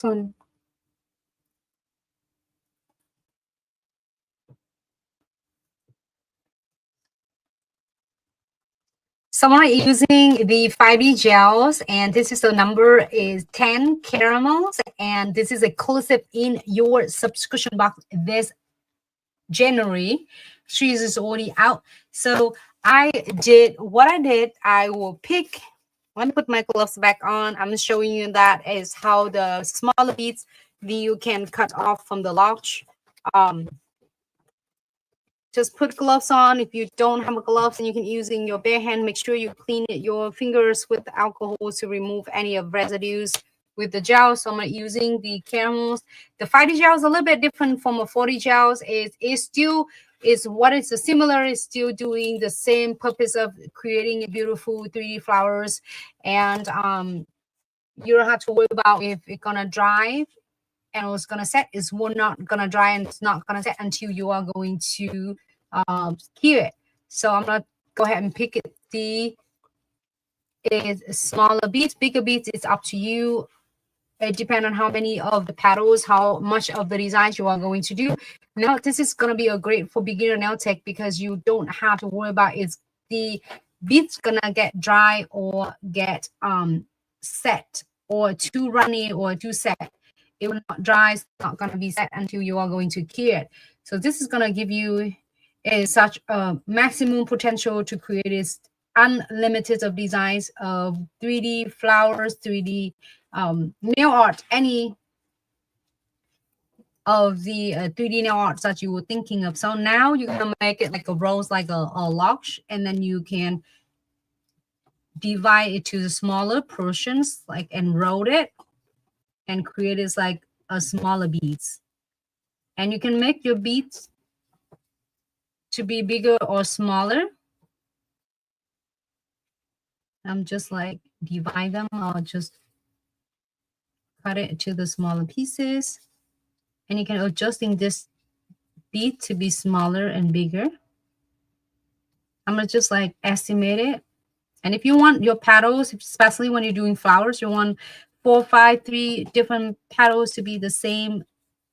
So someone using the 5D gels, and this is the number is 10 caramels, and this is exclusive in your subscription box this January. She's is already out. So I did what I did. I will pick. Let me put my gloves back on. I'm showing you that is how the smaller beads you can cut off from the large. Just put gloves on. If you don't have gloves and you can use in your bare hand, make sure you clean your fingers with alcohol to remove any of residues with the gel. So I'm using the caramels. The 5D gel is a little bit different from a 40 gels. It's still what is similar, is still doing the same purpose of creating a beautiful 3D flowers. And you don't have to worry about if it's gonna dry and it's gonna set. It's not gonna dry and it's not gonna set until you are going to cure it. So I'm gonna go ahead and pick it. The is smaller beads, bigger beads. It's up to you. It depends on how many of the petals, how much of the designs you are going to do. Now, this is going to be a great for beginner nail tech because you don't have to worry about is the beads gonna get dry or get set or too runny or too set. It will not dry. It's not going to be set until you are going to cure it. So this is going to give you such a maximum potential to create this unlimited of designs of 3D flowers, 3D nail art, any of the 3D nail arts that you were thinking of. So now you're gonna make it like a rose, like a lock, and then you can divide it to the smaller portions, like and roll it and create it like a smaller beads. And you can make your beads to be bigger or smaller. I'm just like divide them or just cut it to the smaller pieces. And you can adjusting this bead to be smaller and bigger. I'm gonna just like estimate it. And if you want your petals, especially when you're doing flowers, you want 4, 5, 3 different petals to be the same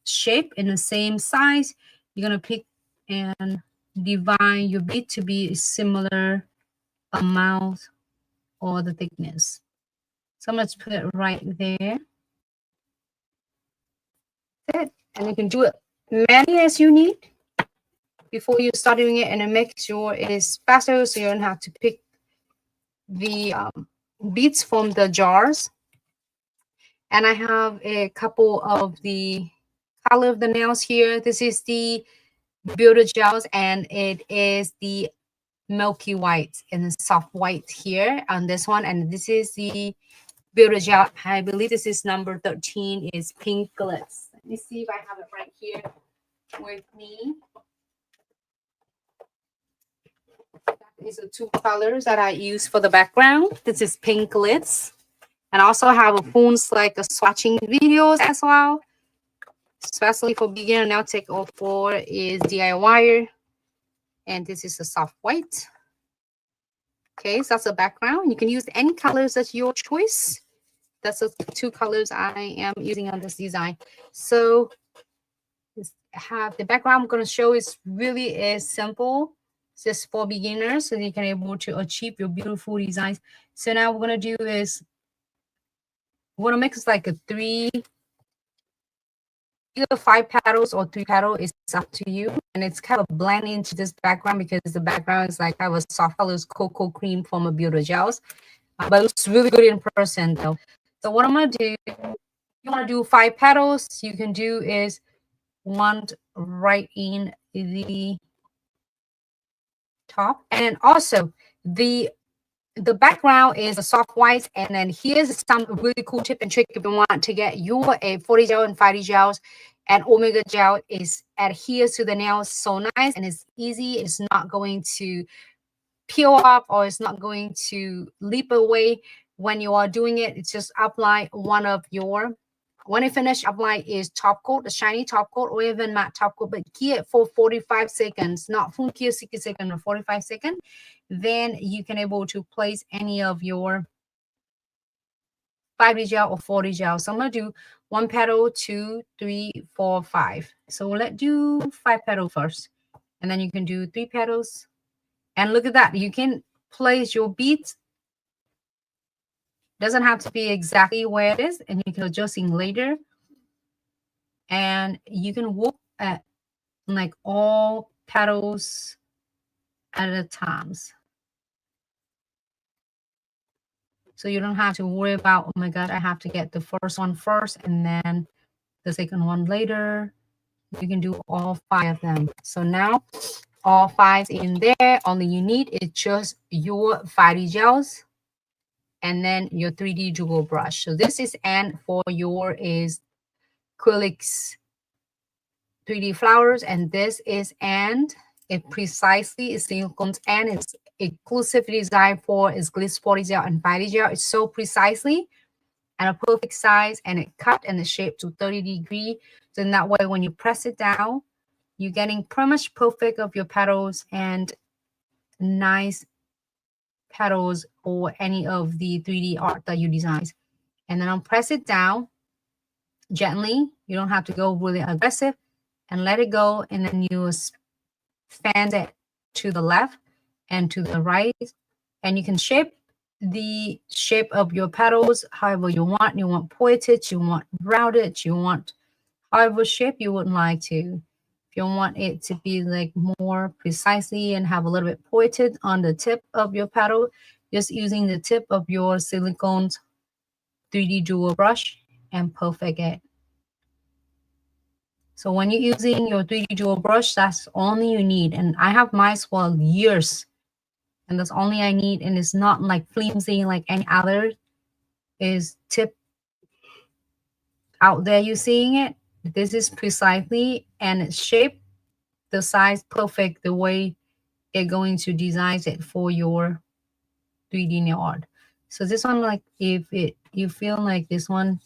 shape and the same size. You're gonna pick and divide your bead to be a similar amount or the thickness. So I'm gonna put it right there. That's it. And you can do it many as you need before you start doing it, and it makes sure it is faster so you don't have to pick the beads from the jars. And I have a couple of the color of the nails here. This is the Builder Gels, and it is the milky white and soft white here on this one. And this is the Builder Gel. I believe this is number 13, is Pink Glitz. Let me see if I have it right here with me. These are 2 colors that I use for the background. This is Pink Glitz. And I also have a phones like a swatching videos as well, especially for beginner nail tech or for is DIY. And this is a soft white. Okay, so that's the background. You can use any colors that's your choice. That's the 2 colors I am using on this design. So have the background I'm going to show is really simple. It's just for beginners, so you can able to achieve your beautiful designs. So now what we're going to do is we're going to mix like a 3, either 5 petals or 3 petals. It's up to you. And it's kind of blend into this background because the background is like I have a soft colors cocoa cream from a Builder Gels. But it looks really good in person though. So what I'm going to do, if you want to do 5 petals, you can do is 1 right in the top. And then also the background is a soft white, and then here's some really cool tip and trick if you want to get your 40 gel and 5D gels and Omega gel is adheres to the nails so nice and it's easy. It's not going to peel off or it's not going to leap away when you are doing it. It's just apply one of your, when you finish, apply is top coat, the shiny top coat or even matte top coat, but keep it for 45 seconds, not full 60 seconds or 45 seconds. Then you can able to place any of your 5D gel or 4D gel. So I'm going to do 1 petal, 2, 3, 4, 5. So let's do 5 petals first. And then you can do 3 petals. And look at that. You can place your beads. Doesn't have to be exactly where it is. And you can adjust it later. And you can work at like all petals at a time. So you don't have to worry about, oh my God, I have to get the first one first and then the second one later. You can do all 5 of them. So now all 5 in there. Only you need is just your 5D gels and then your 3D jewel brush. So this is and for your is acrylics 3D flowers, and this is and it precisely is silicones and it's exclusively designed for is Glitz Gel and 5D gel. It's so precisely and a perfect size, and it cut and the shape to 30°. So in that way, when you press it down, you're getting pretty much perfect of your petals and nice petals or any of the 3D art that you design. And then I'll press it down gently. You don't have to go really aggressive, and let it go. And then you fan it to the left and to the right, and you can shape the shape of your petals however you want. You want pointed, you want rounded, you want however shape you would like to. If you want it to be like more precisely and have a little bit pointed on the tip of your petal, just using the tip of your silicone 3D jewel brush and perfect it. So when you're using your 3D jewel brush, that's only you need. And I have mine for years, and that's only I need. And it's not like flimsy like any other is tip out there. You're seeing it. This is precisely and it's shaped the size perfect the way you're going to design it for your 3D nail art. So this one, like if you feel like this one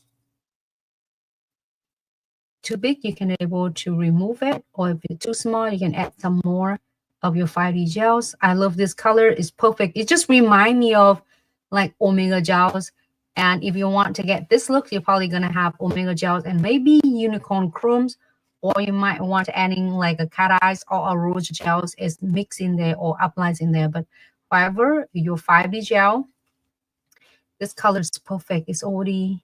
too big, you can able to remove it, or if it's too small, you can add some more of your 5D gels. I love this color. It's perfect. It just reminds me of like Omega gels. And if you want to get this look, you're probably gonna have Omega gels and maybe unicorn chromes, or you might want to adding like a cat eyes or a rose gels is mixed in there or applies in there. But however, your 5D gel, this color is perfect. It's already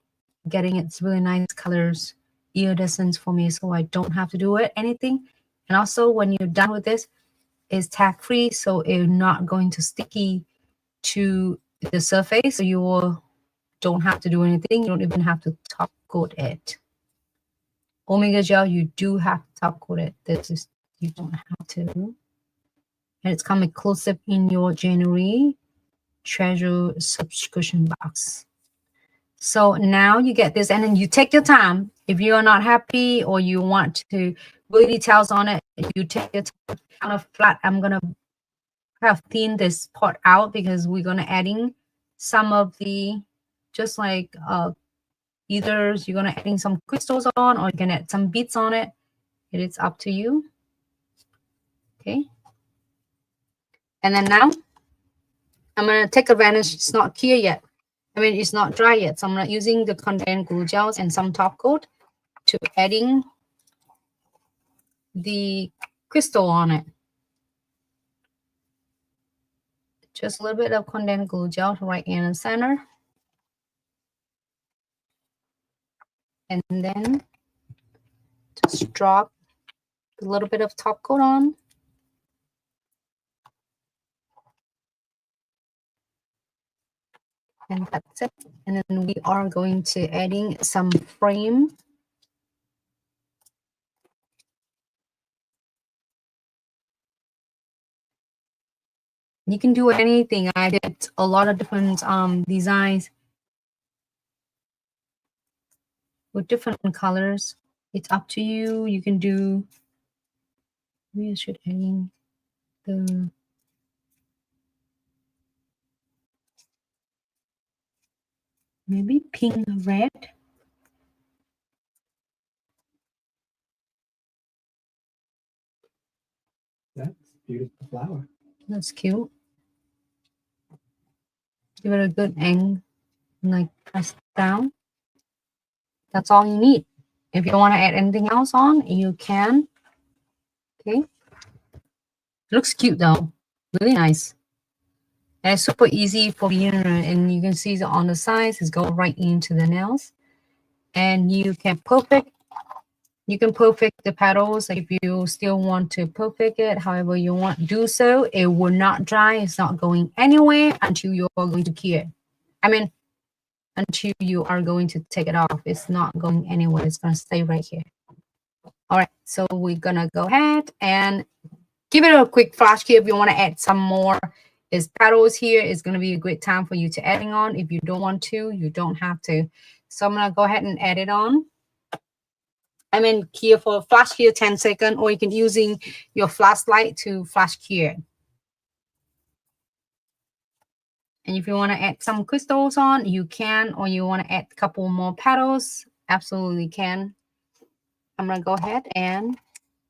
getting its really nice colors, iridescence for me, so I don't have to do it anything. And also when you're done with this, it's tack free, so it's not going to sticky to the surface, so you will don't have to do anything. You don't even have to top coat it. Omega gel, you do have to top coat it. This is, you don't have to. And it's coming close up in your January treasure subscription box. So now you get this, and then you take your time. If you are not happy or you want to put details on it, you take your time. Kind of flat. I'm gonna have thin this part out because we're gonna adding some of the just like either you're gonna adding some crystals on or you can add some beads on it. It is up to you. Okay. And then now I'm gonna take advantage. It's not clear yet. I mean, it's not dry yet. So I'm not using the condensed glue gels and some top coat to adding the crystal on it. Just a little bit of condensed glue gel right in the center. And then just drop a little bit of top coat on. And that's it. And then we are going to adding some frame. You can do anything. I did a lot of different designs with different colors. It's up to you. You can do, maybe I should add the maybe pink red. That's a beautiful flower. That's cute. Give it a good angle, like press down. That's all you need. If you want to add anything else on, you can. Okay. Looks cute though. Really nice. And it's super easy for beginner, and you can see that on the sides, it's go right into the nails. And you can perfect the petals if you still want to perfect it however you want, do so. It will not dry. It's not going anywhere until you're going to cure it. I mean, until you are going to take it off. It's not going anywhere. It's going to stay right here. All right, so we're going to go ahead and give it a quick flash here. If you want to add some more petals here, it's going to be a great time for you to adding on. If you don't want to, you don't have to. So I'm going to go ahead and add it on. I'm in here for flash here 10 seconds, or you can using your flashlight to flash here. And if you want to add some crystals on, you can, or you want to add a couple more petals, absolutely can. I'm going to go ahead and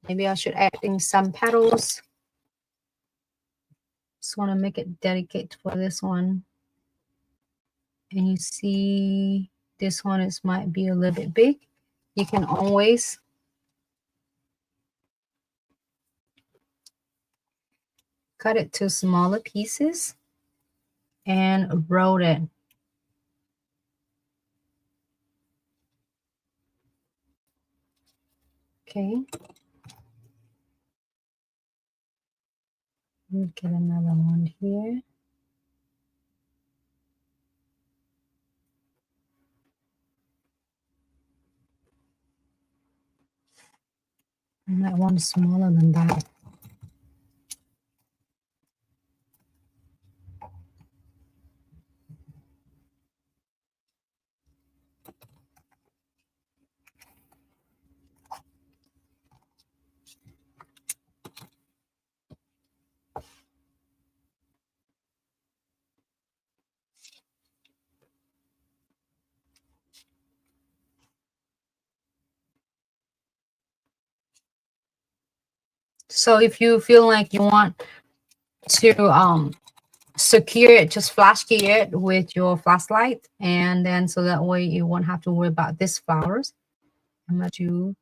maybe I should add in some petals. Just want to make it delicate for this one. And you see this one is might be a little bit big. You can always cut it to smaller pieces and roll it. Okay. We'll get another one here. And that one smaller than that. So if you feel like you want to secure it, just flash key it with your flashlight, and then so that way you won't have to worry about these flowers. And let you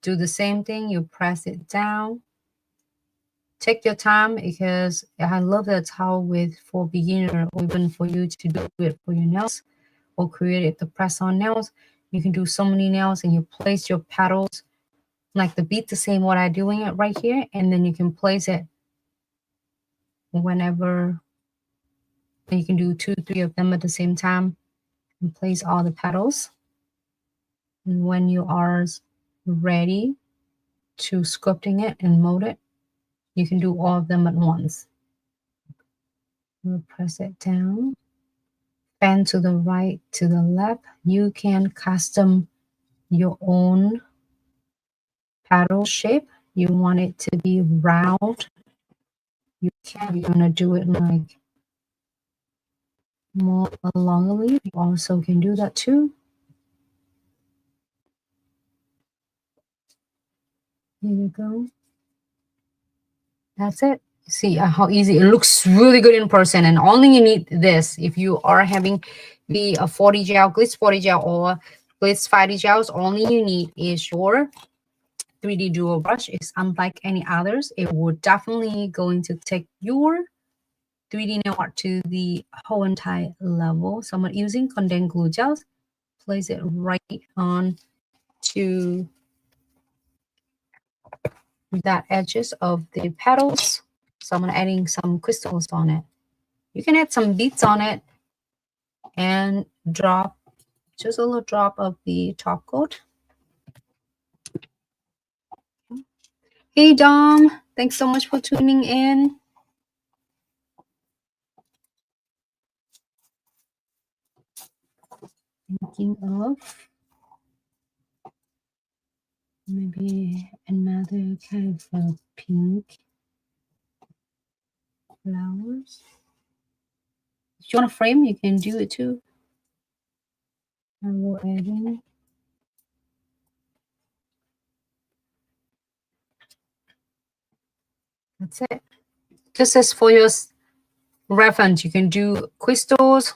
do the same thing, you press it down. Take your time, because I love that how with for beginner, or even for you to do it for your nails or create it to press on nails. You can do so many nails, and you place your petals like the beat the same what I'm doing it right here, and then you can place it whenever. You can do 2, 3 of them at the same time and place all the petals. And when you are ready to sculpting it and mold it, you can do all of them at once. We'll press it down, fan to the right, to the left. You can custom your own petal shape. You want it to be round, you can. You're gonna do it like more along the leaf, you also can do that too. Here you go. That's it. See how easy it looks. Really good in person. And only you need this if you are having the 40 gel, Glitz 40 gel, or Glitz 50 gels. Only you need is your 3D dual brush. It's unlike any others. It would definitely going to take your 3D nail art to the whole entire level. So I'm using condensed glue gels. Place it right on to that edges of the petals. So I'm adding some crystals on it. You can add some beads on it and drop just a little drop of the top coat. Hey Dom, thanks so much for tuning in. Thinking of maybe another kind of pink flowers. If you want to frame, you can do it too. I will add in. That's it. Just as for your reference, you can do crystals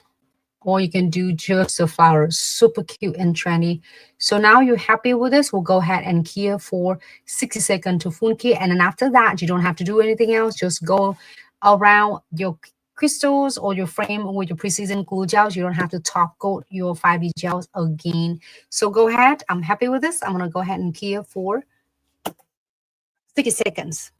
or you can do just the flowers. Super cute and trendy. So now you're happy with this, we'll go ahead and key for 60 seconds to full key. And then after that, you don't have to do anything else. Just go around your crystals or your frame with your precision glue gels. You don't have to top coat your 5D gels again. So go ahead. I'm happy with this. I'm going to go ahead and key for 60 seconds.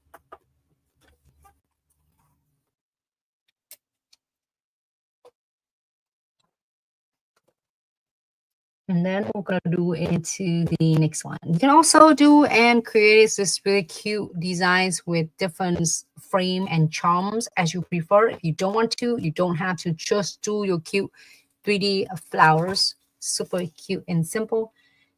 And then we're going to do into the next one. You can also do and create this really cute designs with different frame and charms as you prefer. If you don't want to, you don't have to, just do your cute 3D flowers. Super cute and simple.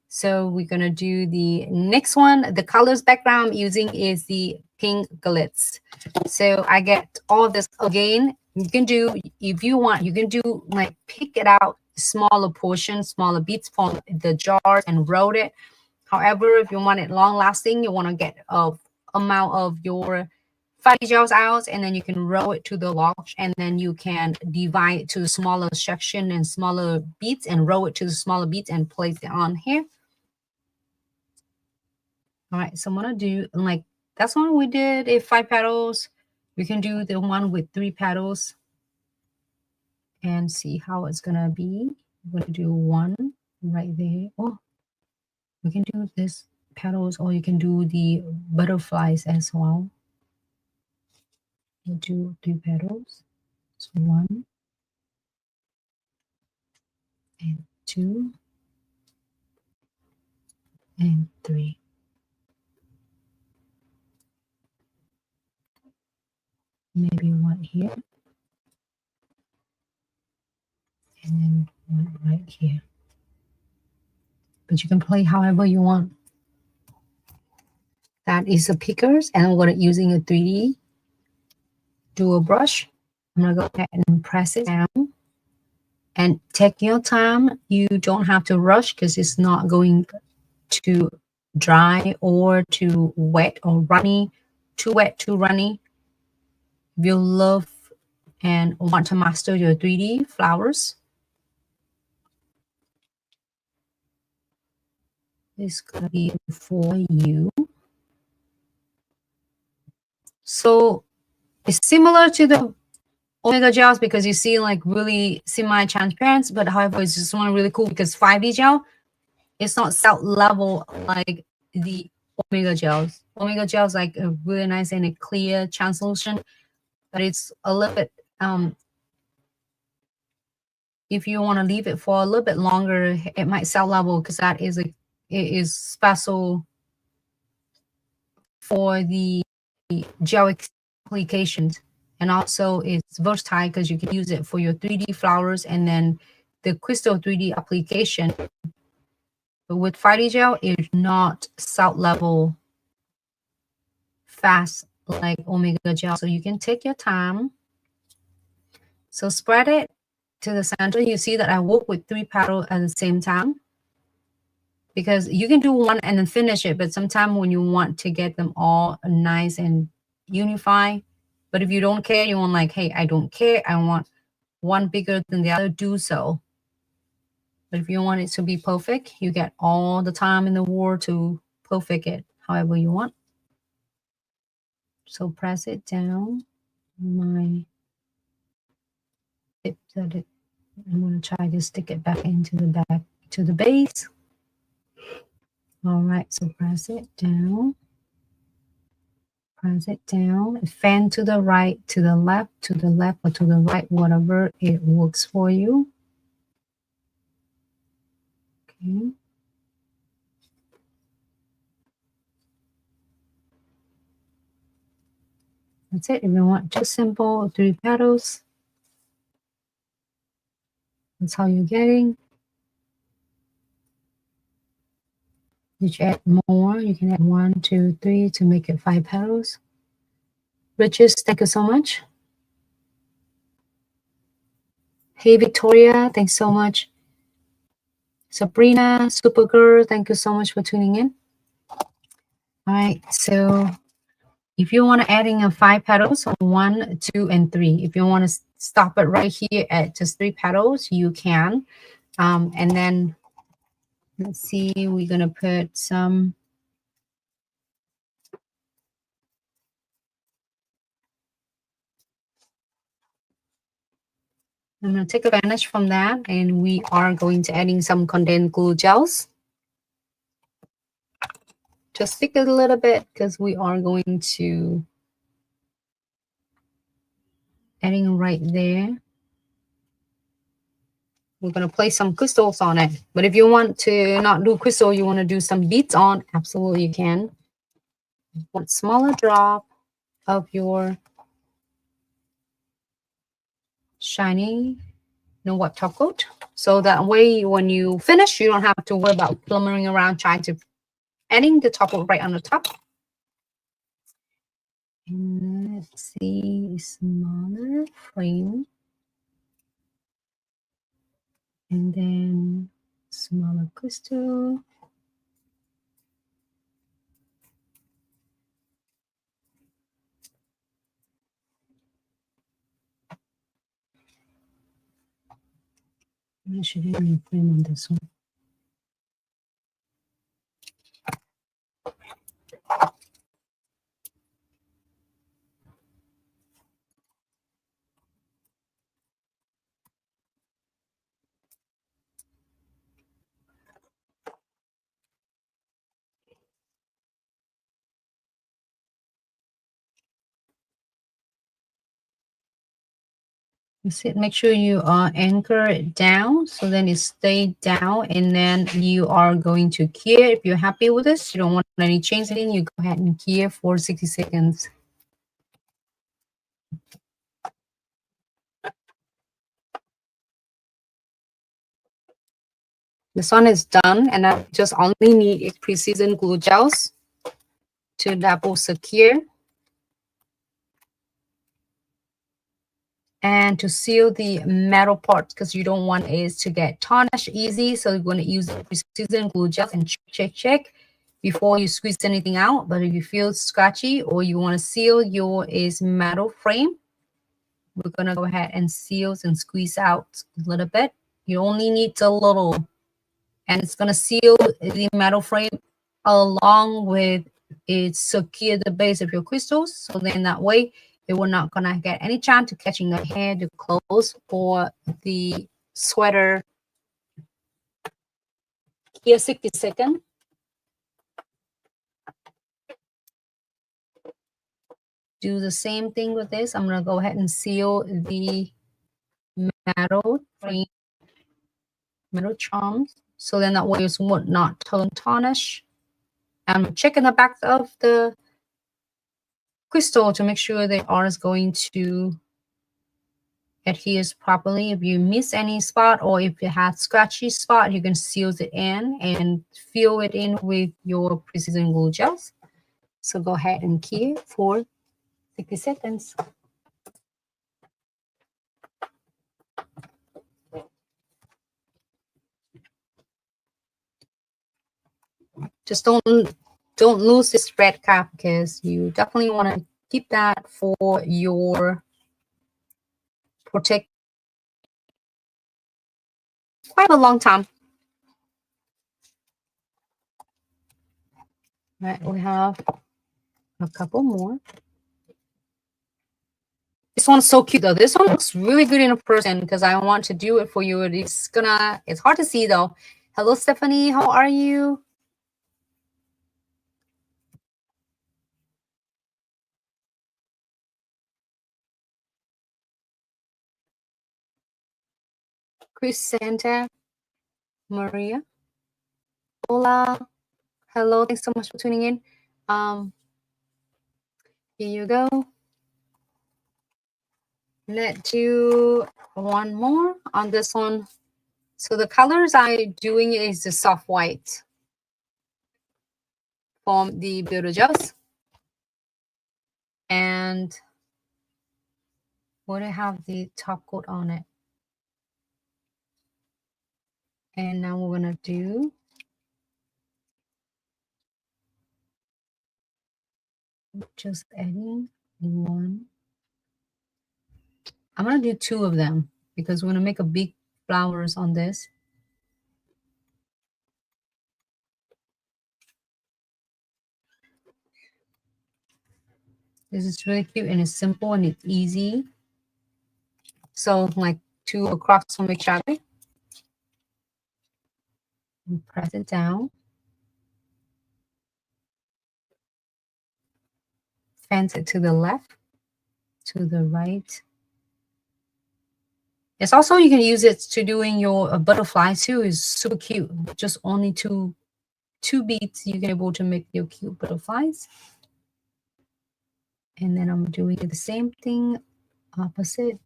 So we're going to do the next one. The colors background I'm using is the pink glitz. So I get all this again. You can do, if you want, you can do like pick it out smaller portions, smaller bits from the jar and roll it. However, if you want it long lasting, you want to get a amount of your 5D gels out, and then you can roll it to the log, and then you can divide it to smaller section and smaller beads and roll it to the smaller beads and place it on here. All right, so I'm gonna do like that's one we did a 5 petals. We can do the one with 3 petals and see how it's gonna be. I'm gonna do one right there. Oh, we can do this petals, or you can do the butterflies as well. We'll do 3 petals. So 1 and 2 and 3. Maybe 1 here. And then 1 right here. But you can play however you want. That is the pickers, and I'm going to using a 3D dual brush. I'm going to go ahead and press it down. And take your time. You don't have to rush because it's not going to dry or too wet or runny. Too wet, too runny. If you love and want to master your 3D flowers, this could be for you. So it's similar to the Omega gels because you see like really semi-transparent, but however, it's just one really cool because 5D gel, it's not salt level like the Omega gels. Omega gels like a really nice and a clear translucent, but it's a little bit if you want to leave it for a little bit longer, it might salt level because that is it is special for the gel applications. And also it's versatile because you can use it for your 3D flowers and then the crystal 3D application. But with 5D gel, it's not salt level fast like Omega gel. So you can take your time. So spread it to the center. You see that I work with 3 petals at the same time. Because you can do one and then finish it, but sometimes when you want to get them all nice and unified, but if you don't care, you want like, hey, I don't care, I want one bigger than the other, do so. But if you want it to be perfect, you get all the time in the world to perfect it however you want. So press it down. My tip that it, I'm going to try to stick it back into the back to the base. All right, so press it down. Press it down. Fan to the right, to the left, or to the right, whatever it works for you. Okay. That's it. If you want just simple 3 petals, that's how you're getting. If you add more, you can add 1, 2, 3 to make it 5 petals. Riches, thank you so much. Hey, Victoria, thanks so much. Sabrina, Supergirl, thank you so much for tuning in. All right, so if you want to adding a 5 petals, 1, 2, and 3. If you want to stop it right here at just 3 petals, you can. And then let's see, we're gonna put some. I'm going to take advantage from that, and we are going to adding some condensed glue gels. Just stick it a little bit because we are going to adding right there. We're going to place some crystals on it. But if you want to not do crystal, you want to do some beads on, absolutely you can. One smaller drop of your shiny what top coat. So that way when you finish, you don't have to worry about plumbering around trying to adding the top coat right on the top. And let's see, smaller frame. And then smaller crystal. I should have a frame on this one. Make sure you anchor it down so then it stays down, and then you are going to key. If you're happy with this, you don't want any changing, you go ahead and key for 60 seconds. This one is done, and I just only need a precision glue gels to double secure and to seal the metal parts, because you don't want it to get tarnished easy. So you're going to use precision glue gel and check before you squeeze anything out. But if you feel scratchy or you want to seal your metal frame, we're going to go ahead and seal and squeeze out a little bit. You only need a little, and it's going to seal the metal frame along with it secure the base of your crystals. So then that way it will not gonna get any chance to catching the hair, the clothes, or the sweater. Here 60 seconds. Do the same thing with this. I'm gonna go ahead and seal the metal frame, metal charms, so then that way it will not turn tarnish. I'm checking the back of the crystal to make sure they are going to adheres properly. If you miss any spot or if you have scratchy spot, you can seal it in and fill it in with your precision glue gels. So go ahead and key it for 60 seconds. Just don't lose this red cap, because you definitely want to keep that for your protect quite a long time. All right, we have a couple more. This one's so cute though. This one looks really good in a person because I want to do it for you. It's hard to see though. Hello, Stephanie. How are you? Chris Santa, Maria. Hola. Hello. Thanks so much for tuning in. Here you go. Let's do one more on this one. So the colors I'm doing is the soft white from the Builder Gels. And would it have the top coat on it? And now we're gonna do just adding one I'm gonna do 2 of them because we're gonna make a big flowers on this. This is really cute and it's simple and it's easy. So like 2 across from each other. And press it down. Fence it to the left, to the right. It's also, you can use it to doing your butterfly too. Is super cute. Just only two beads, you can able to make your cute butterflies. And then I'm doing the same thing opposite.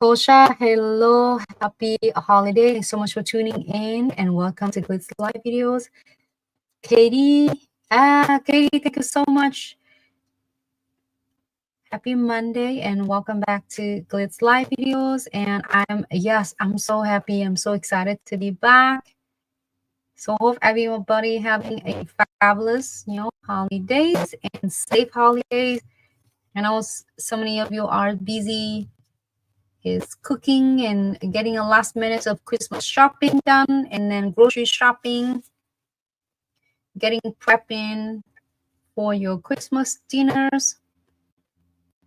Tosha, hello, happy holiday. Thanks so much for tuning in and welcome to Glitz Live videos. Katie, Katie, thank you so much. Happy Monday and welcome back to Glitz Live videos. And I'm so happy. I'm so excited to be back. So hope everybody having a fabulous, holidays and safe holidays. I know so many of you are busy is cooking and getting a last minute of Christmas shopping done and then grocery shopping, getting prepping for your Christmas dinners.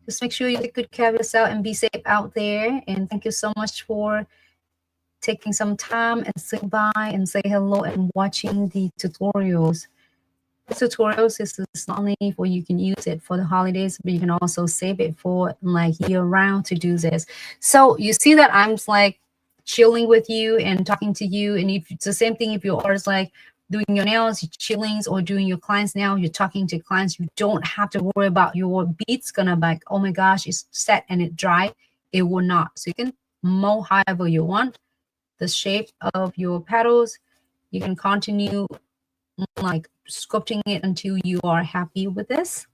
Just make sure you take good care of yourself and be safe out there. And thank you so much for taking some time and swing by and say hello and watching the tutorials. The tutorials is not only for you can use it for the holidays, but you can also save it for like year round to do this. So you see that I'm like chilling with you and talking to you. And if it's the same thing, if you are like doing your nails, you're chilling, or doing your clients now, you're talking to clients, you don't have to worry about your beads gonna be like, oh my gosh, it's set and it dry. It will not. So you can mold however you want the shape of your petals. You can continue like sculpting it until you are happy with this.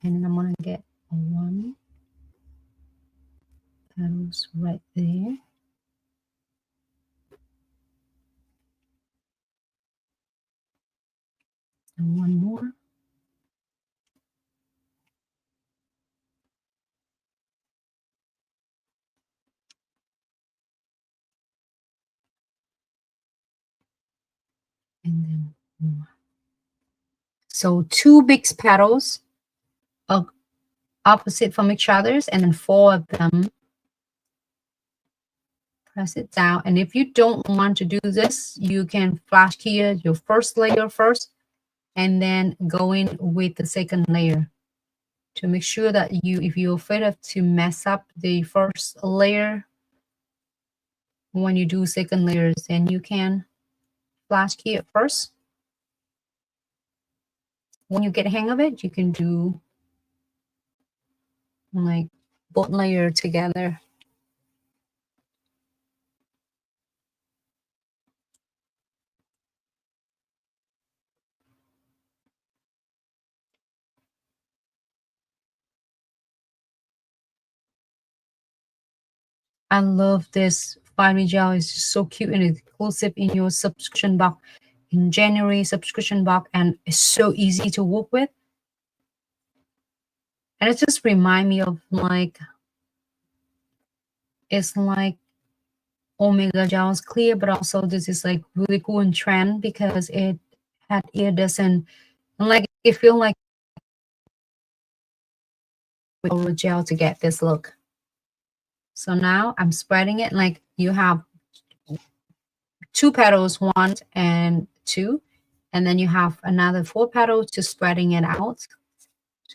And then I'm gonna get 1 petals right there. And 1 more. And then 1 more. So 2 big petals opposite from each other, and then 4 of them. Press it down. And if you don't want to do this, you can flash here your first layer first, and then go in with the second layer to make sure that if you're afraid of to mess up the first layer when you do second layers, then you can flash key at first. When you get a hang of it, you can do like both layer together. I love this Builder Gel. It's just so cute and exclusive in your subscription box, in January subscription box, and it's so easy to work with. And it just reminds me of like, it's like Omega Gel is clear, but also this is like really cool and trend because it had iridescent, and like it feel like with gel to get this look. So now I'm spreading it like you have 2 petals, 1 and 2, and then you have another 4 petals, just spreading it out,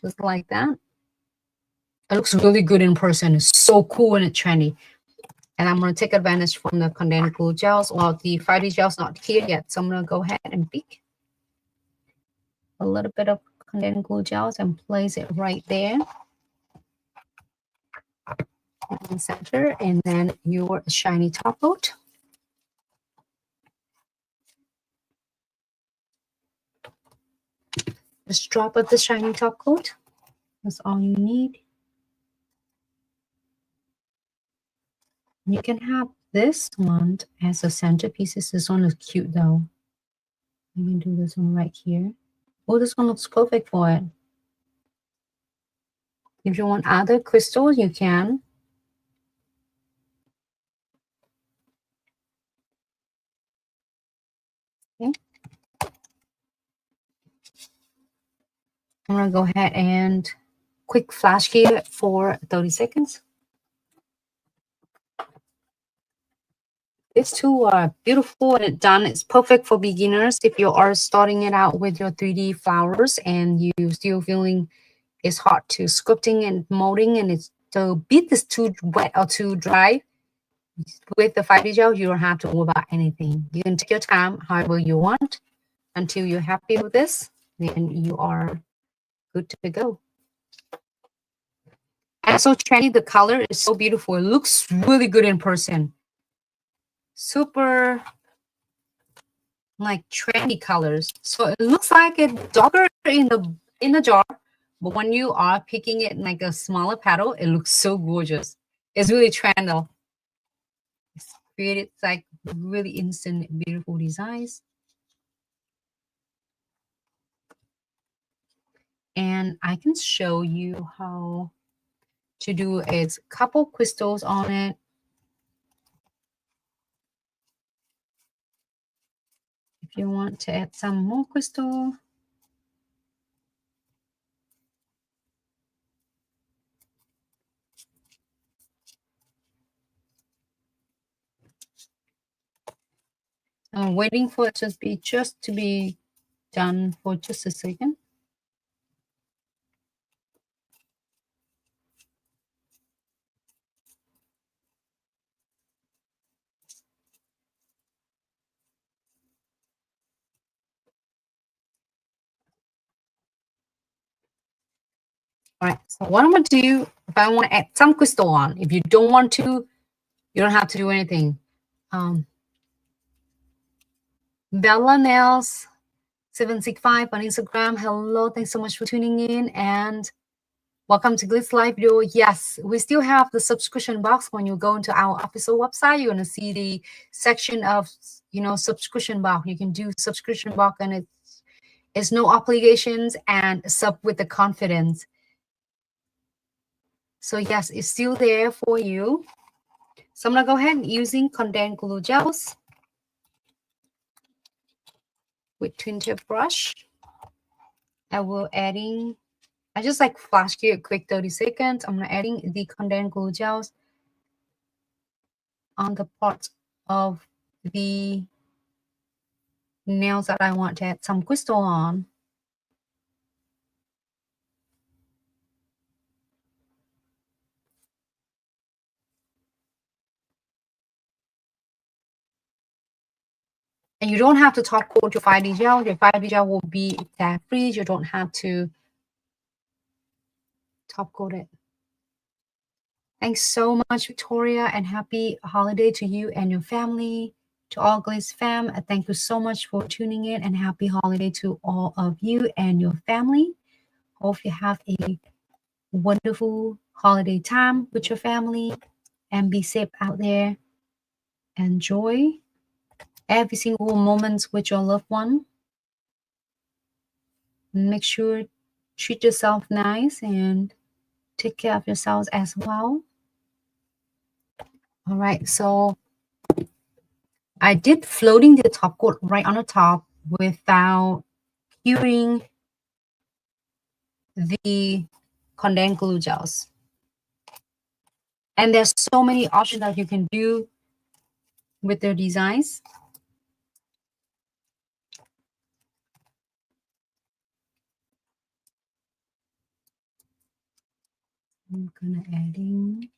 just like that. It looks really good in person. It's so cool and it's trendy. And I'm going to take advantage from the condensed glue gels. Well, the Friday gel's not here yet, so I'm going to go ahead and pick a little bit of condensed glue gels and place it right there in the center, and then your shiny top coat. Just drop of the shiny top coat. That's all you need. You can have this one as a centerpiece. This one is cute though. I'm gonna do this one right here. Oh, this one looks perfect for it. If you want other crystals, you can. Okay. I'm gonna go ahead and quick flash here for 30 seconds. These two are beautiful and done. It's perfect for beginners if you are starting it out with your 3D flowers and you still feeling it's hard to sculpting and molding and it's the bit is too wet or too dry. With the 5D gel, you don't have to worry about anything. You can take your time however you want until you're happy with this, then you are good to go. And so trendy, the color is so beautiful. It looks really good in person. Super like trendy colors. So it looks like it's darker in the jar, but when you are picking it in like a smaller petal, it looks so gorgeous. It's really trendy. It's created like really instant, beautiful designs. And I can show you how to do is couple crystals on it. If you want to add some more crystal. I'm waiting for it to be done for just a second. All right, so what I'm going to do, if I want to add some crystal on, if you don't want to, you don't have to do anything. Bella Nails 765 on Instagram. Hello, thanks so much for tuning in and welcome to Glitz Live video. Yes, we still have the subscription box. When you go into our official website, you're going to see the section of, subscription box. You can do subscription box and it's no obligations and sub with the confidence. So yes, it's still there for you. So I'm going to go ahead and using condensed glue gels with twin tip brush. I will adding, I just like flash here a quick 30 seconds. I'm adding the condensed glue gels on the parts of the nails that I want to add some crystal on. And you don't have to top coat your 5D gel. Your 5D gel will be tag free. You don't have to top coat it. Thanks so much, Victoria, and happy holiday to you and your family. To all Glitz fam, thank you so much for tuning in and happy holiday to all of you and your family. Hope you have a wonderful holiday time with your family and be safe out there. Enjoy every single moment with your loved one. Make sure treat yourself nice and take care of yourselves as well. All right, so I did floating the top coat right on the top without curing the condensed glue gels. And there's so many options that you can do with their designs. I'm gonna add in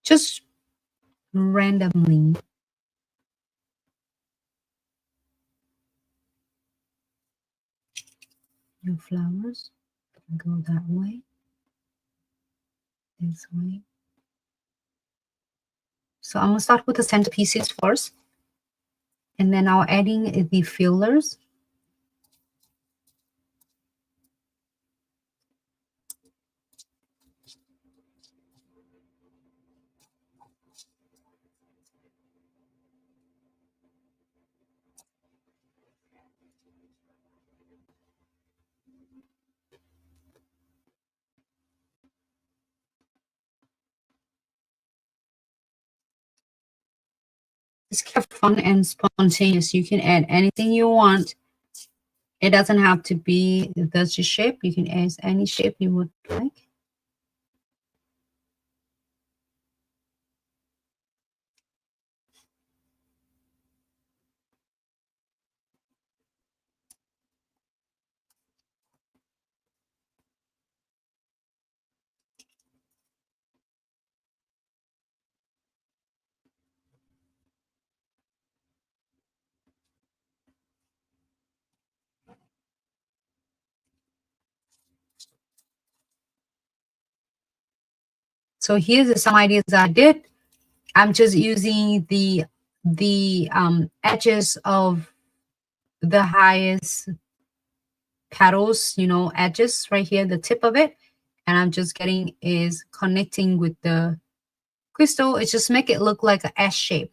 just randomly. Your flowers go that way, this way. So I'm gonna start with the centerpieces first, and then I'll adding the fillers. It's kept fun and spontaneous. You can add anything you want. It doesn't have to be the shape. You can add any shape you would like. So here's some ideas I did. I'm just using the edges of the highest petals, you know, edges right here, the tip of it. And I'm just getting is connecting with the crystal. It just make it look like an S shape.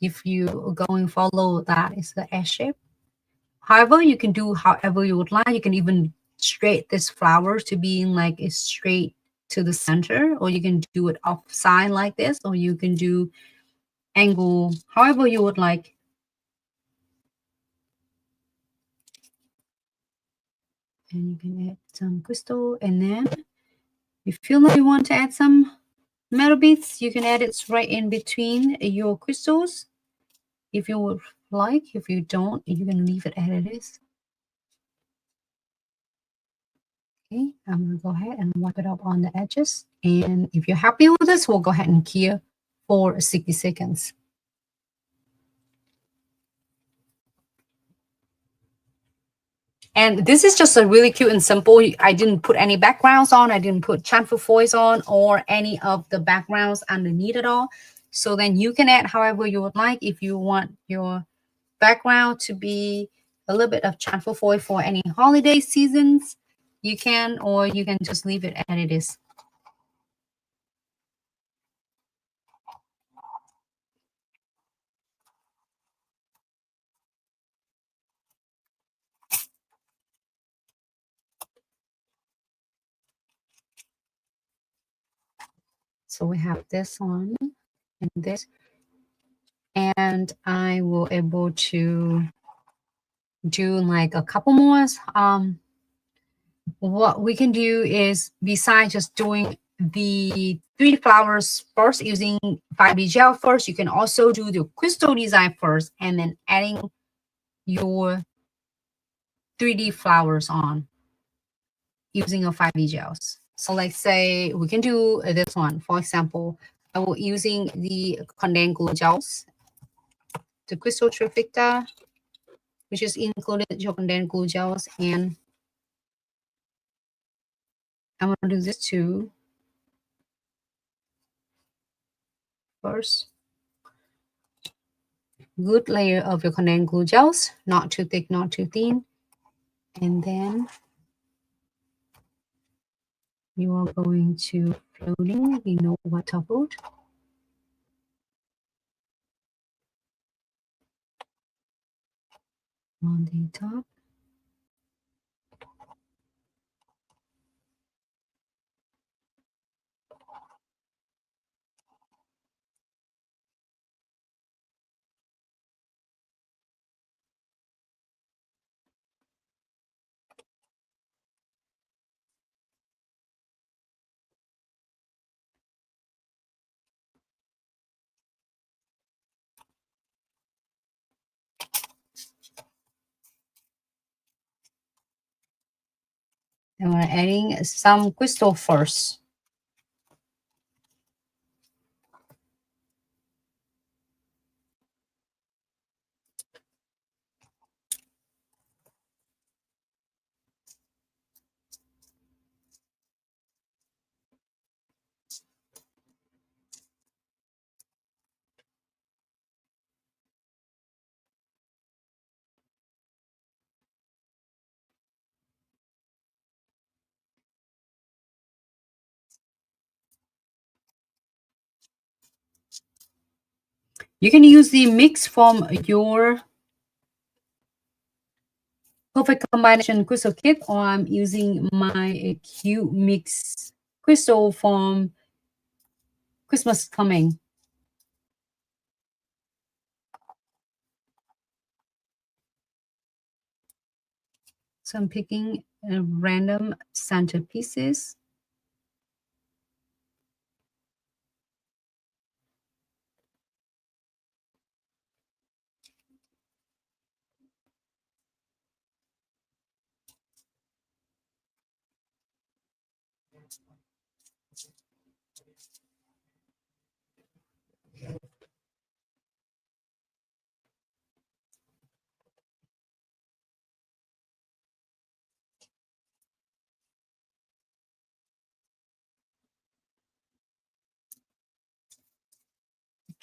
If you go and follow that, it's the S shape. However, you can do however you would like. You can even straight this flower to being like it's straight to the center, or you can do it offside like this, or you can do angle however you would like. And you can add some crystal, and then if you feel like you want to add some metal beads, you can add it right in between your crystals if you would like. If you don't, you can leave it as it is. Okay, I'm gonna go ahead and wipe it up on the edges. And if you're happy with this, we'll go ahead and cure for 60 seconds. And this is just a really cute and simple. I didn't put any backgrounds on. I didn't put chamfer foils on or any of the backgrounds underneath at all. So then you can add however you would like. If you want your background to be a little bit of chamfer foil for any holiday seasons, you can, or you can just leave it as it is. So we have this one and this, and I will able to do like a couple more. What we can do is, besides just doing the 3D flowers first using 5D gel first, you can also do the crystal design first and then adding your 3D flowers on using a 5D gels. So like say we can do this one. For example, I will using the condensed glue gels, the crystal trifecta, which is included your condensed glue gels, and I'm gonna do this too first. Good layer of your condensed glue gels, not too thick, not too thin. And then you are going to floating the no water boat. On the top. And we're adding some crystal first. You can use the mix from your perfect combination crystal kit, or I'm using my cute mix crystal from Christmas Coming. So I'm picking random center pieces.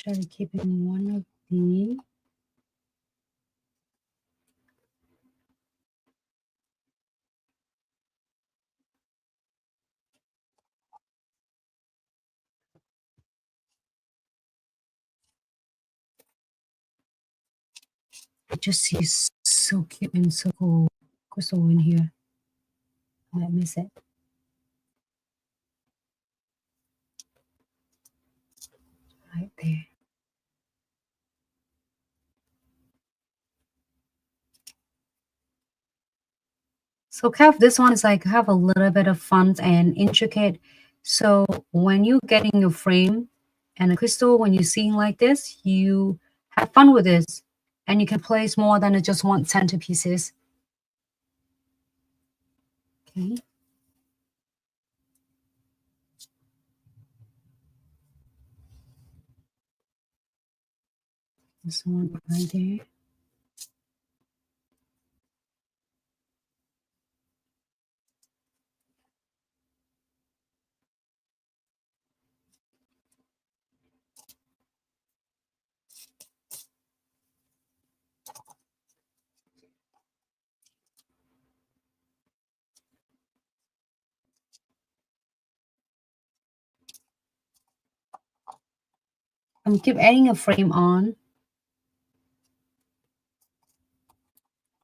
Try to keep in one of the it just seems so cute and so cool crystal in here. I might miss it. Right there. So this one is like have a little bit of fun and intricate. So when you're getting your frame and a crystal, when you're seeing like this, you have fun with this. And you can place more than just one centerpieces. Okay. This one right there. I'm keep adding a frame on.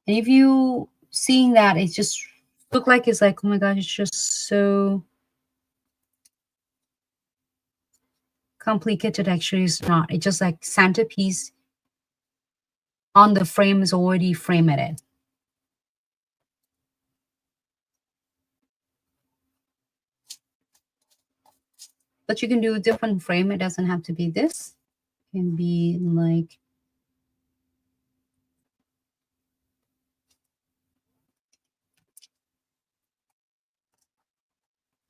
And if you seeing that, it just look like it's like, oh my gosh, it's just so complicated. Actually, it's not. It's just like centerpiece on the frame is already framed it. But you can do a different frame. It doesn't have to be this. It can be like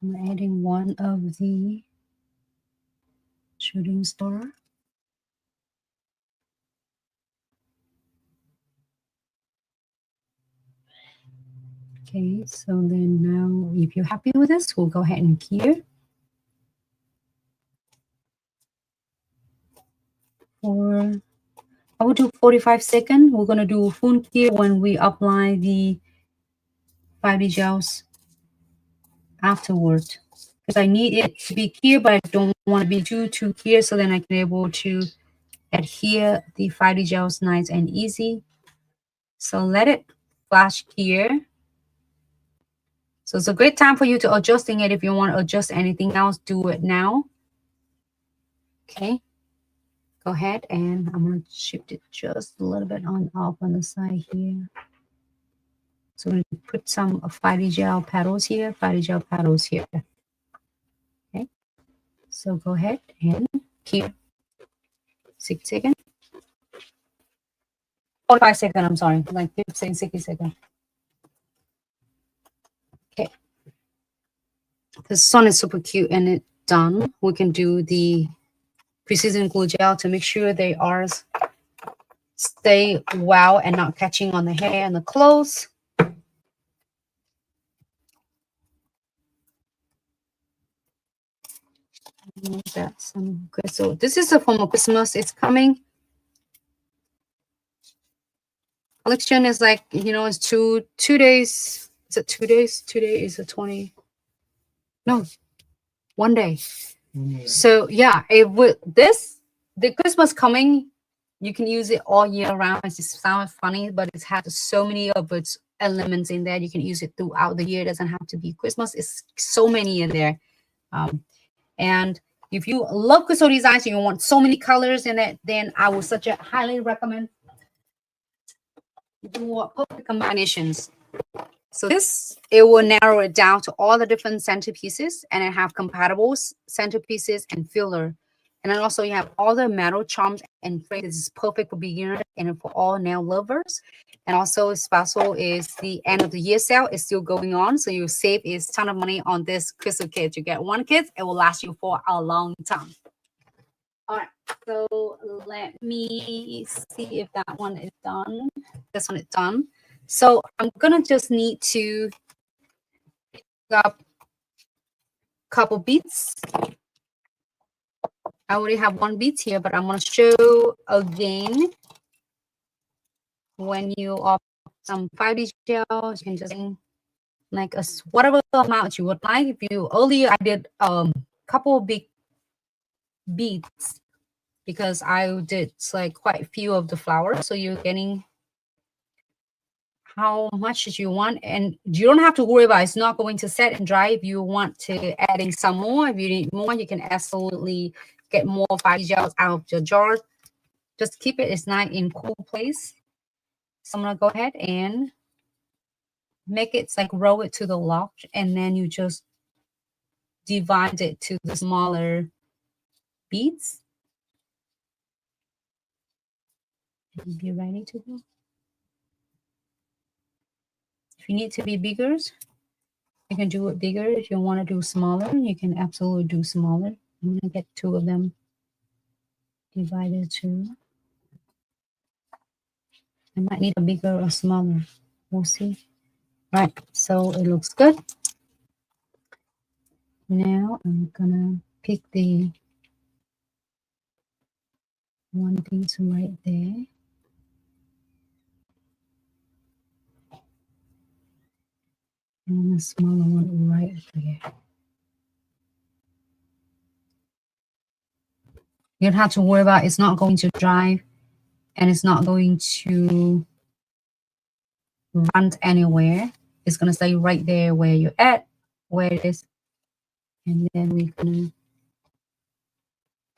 I'm adding one of the shooting star. Okay, so then now if you're happy with this, we'll go ahead and cure. For I will do 45 seconds. We're gonna do full cure when we apply the 5D gels afterward. Because I need it to be clear, but I don't want to be too clear, so then I can be able to adhere the 5D gels nice and easy. So let it flash clear. So it's a great time for you to adjusting it. If you want to adjust anything else, do it now. Okay. Go ahead and I'm going to shift it just a little bit on up on the side here. So we're going to put some 5D gel petals here, 5D gel petals here. Okay. So go ahead and cure. 6 seconds. 45 seconds, I'm sorry. Like 60 seconds. Okay. This one is super cute and it's done. We can do the precision glue gel to make sure they are stay well and not catching on the hair and the clothes. That's good. So this is a form of Christmas. It's coming. Collection is like, you know, it's two days. Is it 2 days? 2 days is a 20. No, 1 day. So yeah, it would the Christmas coming, you can use it all year round. It just sounds funny, but it has so many of its elements in there. You can use it throughout the year. It doesn't have to be Christmas. It's so many in there. And if you love crystal designs and you want so many colors in it, then I would highly recommend. If you want perfect combinations, So this, it will narrow it down to all the different centerpieces, and I have compatible centerpieces and filler. And then also you have all the metal charms and frames. This is perfect for beginners and for all nail lovers. And also special is the end of the year sale is still going on. So you save a ton of money on this crystal kit. You get one kit, it will last you for a long time. All right, so let me see if that one is done. This one is done. So I'm gonna just need to pick up a couple beads. I already have one bead here, but I'm gonna show again. When you are some 5D gels, you can just like a whatever amount you would like. If you earlier I did couple big beads because I did like quite a few of the flowers, so you're getting how much you want, and you don't have to worry about it's not going to set and dry. If you want to adding some more, if you need more, you can absolutely get more 5D gels out of your jar. Just keep it, it's not in cool place. So I'm gonna go ahead and make it like roll it to the left, and then you just divide it to the smaller beads. And be ready to go. If you need to be bigger, you can do it bigger. If you want to do smaller, you can absolutely do smaller. I'm gonna get 2 of them divided too. I might need a bigger or smaller. We'll see. All right, so it looks good. Now I'm gonna pick the one piece right there. And a smaller one right there. You don't have to worry about it's not going to dry and it's not going to run anywhere. It's going to stay right there where you're at, where it is. And then we're going to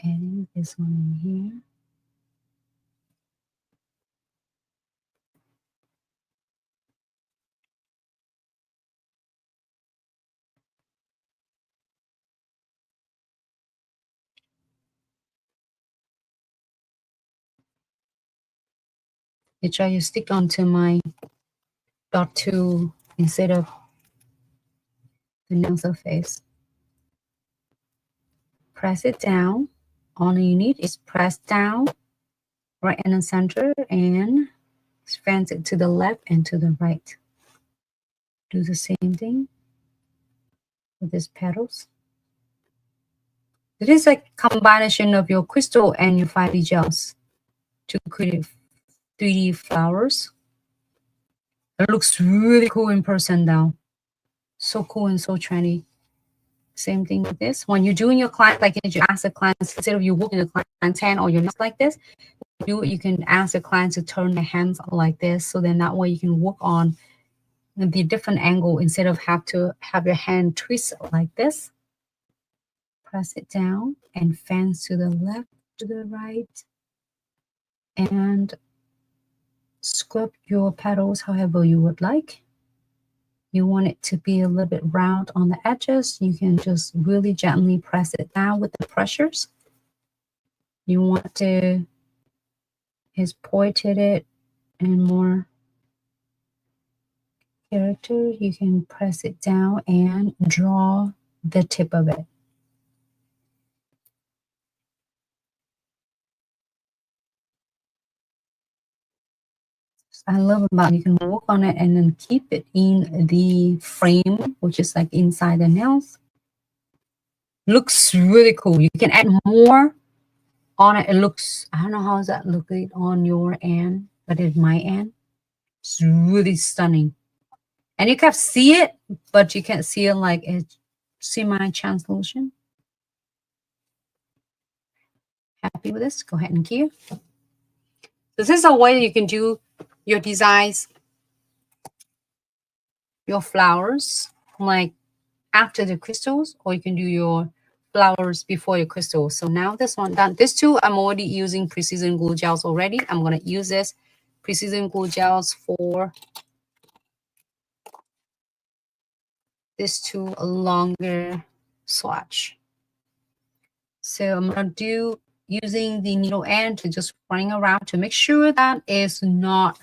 add this one in here. I try to stick onto my dot tool instead of the nail surface. Press it down. All you need is press down right in the center and fence it to the left and to the right. Do the same thing with these petals. It is a combination of your crystal and your 5D gels to create 3D flowers. It looks really cool in person though. So cool and so trendy. Same thing with this. When you're doing your client, like you ask the clients, instead of you working the client's hand or your nails like this, you can ask the client to turn their hands like this. So then that way you can work on the different angle instead of have to have your hand twist like this. Press it down and fence to the left, to the right, and sculpt your petals however you would like. You want it to be a little bit round on the edges, you can just really gently press it down with the pressures. You want to is pointed it and more character, you can press it down and draw the tip of it. I love about you can work on it and then keep it in the frame, which is like inside the nails. Looks really cool. You can add more on it. It looks, I don't know how does that look on your end, but at my end, it's really stunning. And you can see it, but you can't see it like it's semi-translucent. Happy with this? Go ahead and key. This is a way you can do your designs, your flowers, like after the crystals, or you can do your flowers before your crystals. So now this one done. This two, I'm already using precision glue gels already. I'm going to use this precision glue gels for this to a longer swatch. So I'm gonna do using the needle end to just running around to make sure that it's not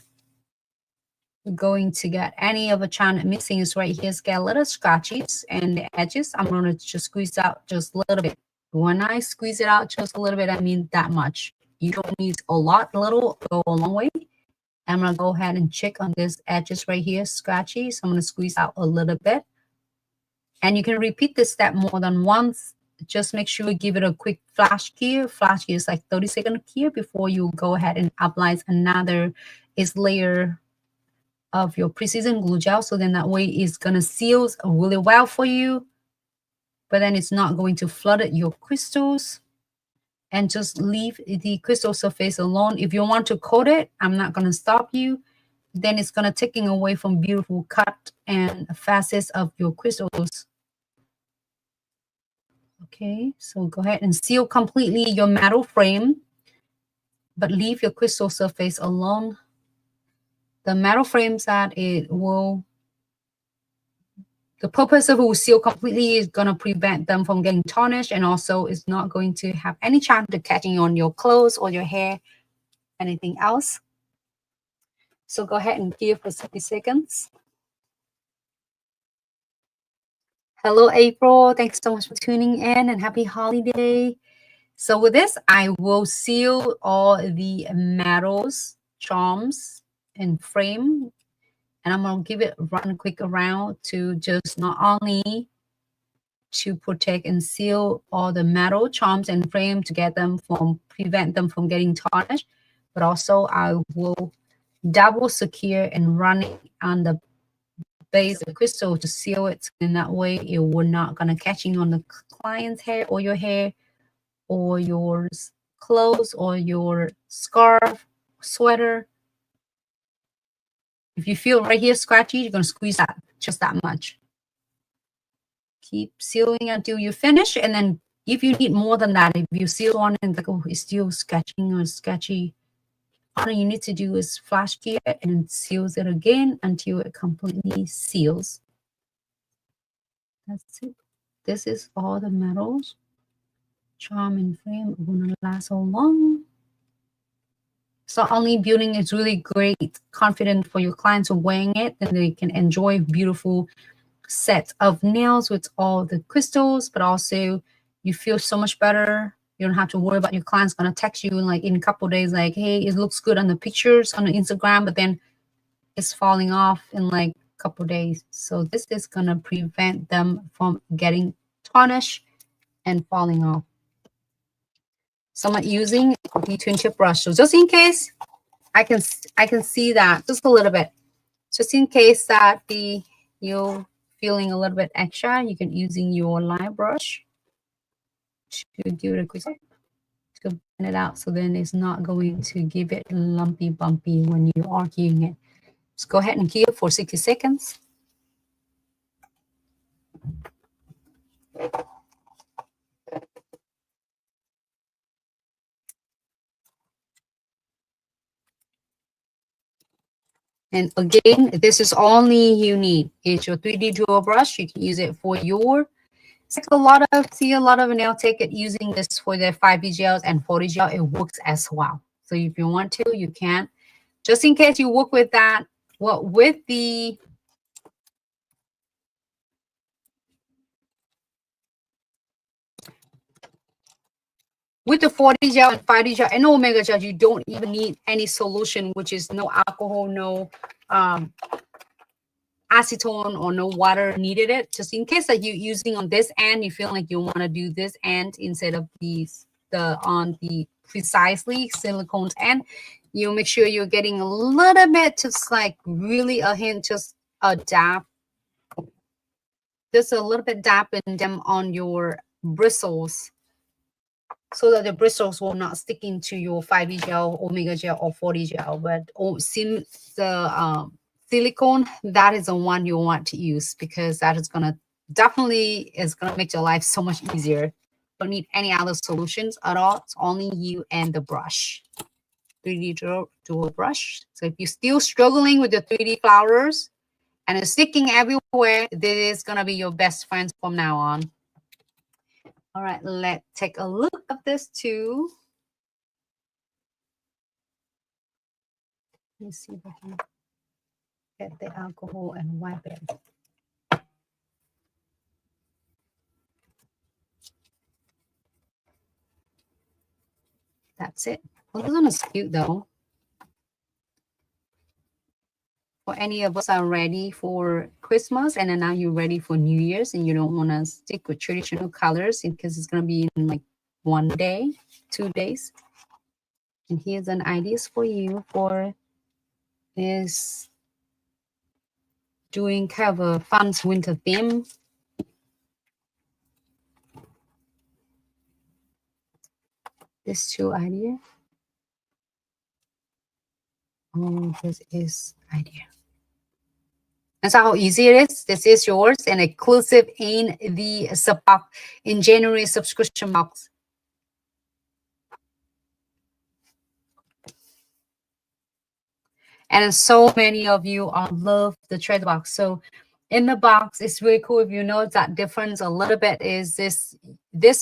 going to get any of a channel missing. Is right here, get a little scratches and the edges. I'm gonna just squeeze out just a little bit. When I squeeze it out just a little bit, I mean that much. You don't need a lot, a little go a long way. I'm gonna go ahead and check on this edges right here, scratchy. So I'm gonna squeeze out a little bit. And you can repeat this step more than once. Just make sure you give it a quick flash cure. Flash cure is like 30-second cure before you go ahead and apply another layer of your precision glue gel. So then that way it's gonna seal really well for you, but then it's not going to flood your crystals. And just leave the crystal surface alone. If you want to coat it, I'm not gonna stop you. Then it's gonna taking away from beautiful cut and facets of your crystals. Okay, so go ahead and seal completely your metal frame, but leave your crystal surface alone. The metal frames that it will, the purpose of it will seal completely is going to prevent them from getting tarnished, and also it's not going to have any chance of catching on your clothes or your hair, anything else. So go ahead and give for 60 seconds. Hello, April. Thanks so much for tuning in and happy holiday. So with this, I will seal all the metals, charms, and frame. And I'm going to give it run quick around to just not only to protect and seal all the metal, charms, and frame to get them from, prevent them from getting tarnished, but also I will double secure and run it on the base of the crystal to seal it. And that way it will not going to catching on the client's hair or your hair or your clothes or your scarf, sweater. If you feel right here scratchy, you're going to squeeze that just that much. Keep sealing until you finish. And then if you need more than that, if you seal one and like, oh, it's still sketching or sketchy, all you need to do is flash cure it and seals it again until it completely seals. That's it. This is all the metals. Charm and frame are going to last so long. So only building is really great, confident for your clients who are wearing it, and they can enjoy beautiful set of nails with all the crystals, but also you feel so much better. You don't have to worry about your clients going to text you in like in a couple of days, like, hey, it looks good on the pictures on the Instagram, but then it's falling off in like a couple of days. So this is going to prevent them from getting tarnished and falling off. So I'm using the twin tip brush. So just in case I can see that just a little bit, just in case that you're feeling a little bit extra, you can using your line brush to give it a quick to blend it out. So then it's not going to give it lumpy bumpy when you're arguing it. Just go ahead and key it for 60 seconds. And again, this is only you need. It's your 3D dual brush. You can use it for your, see a lot of nail tech using this for their 5D gels and 4D gel. It works as well. So if you want to, you can. Just in case you work with that, well, with the with the 4D gel and 5D gel and Omega gel, you don't even need any solution, which is no alcohol, no acetone or no water needed it. Just in case that you're using on this end, you feel like you want to do this end instead of on the precisely silicones end, you make sure you're getting a little bit, just like really a hint, just a dab, just a little bit dapping them on your bristles, so that the bristles will not stick into your 5D gel, Omega gel, or 4D gel. But the silicone, that is the one you want to use, because that is gonna definitely make your life so much easier. Don't need any other solutions at all. It's only you and the brush. 3D dual brush. So if you're still struggling with the 3D flowers and it's sticking everywhere. This is going to be your best friends from now on. All right, let's take a look at this too. Let me see if I can get the alcohol and wipe it. That's it. Well, this one is cute though. For any of us are ready for Christmas and then now you're ready for New Year's and you don't want to stick with traditional colors because it's going to be in like 1 day, 2 days. And here's an ideas for you for this doing kind of a fun winter theme. This 2 idea. Oh, this is idea. That's how easy it is. This is yours and exclusive in the in January subscription box. And so many of you love the treasure box. So in the box, it's really cool. If you know that difference a little bit is this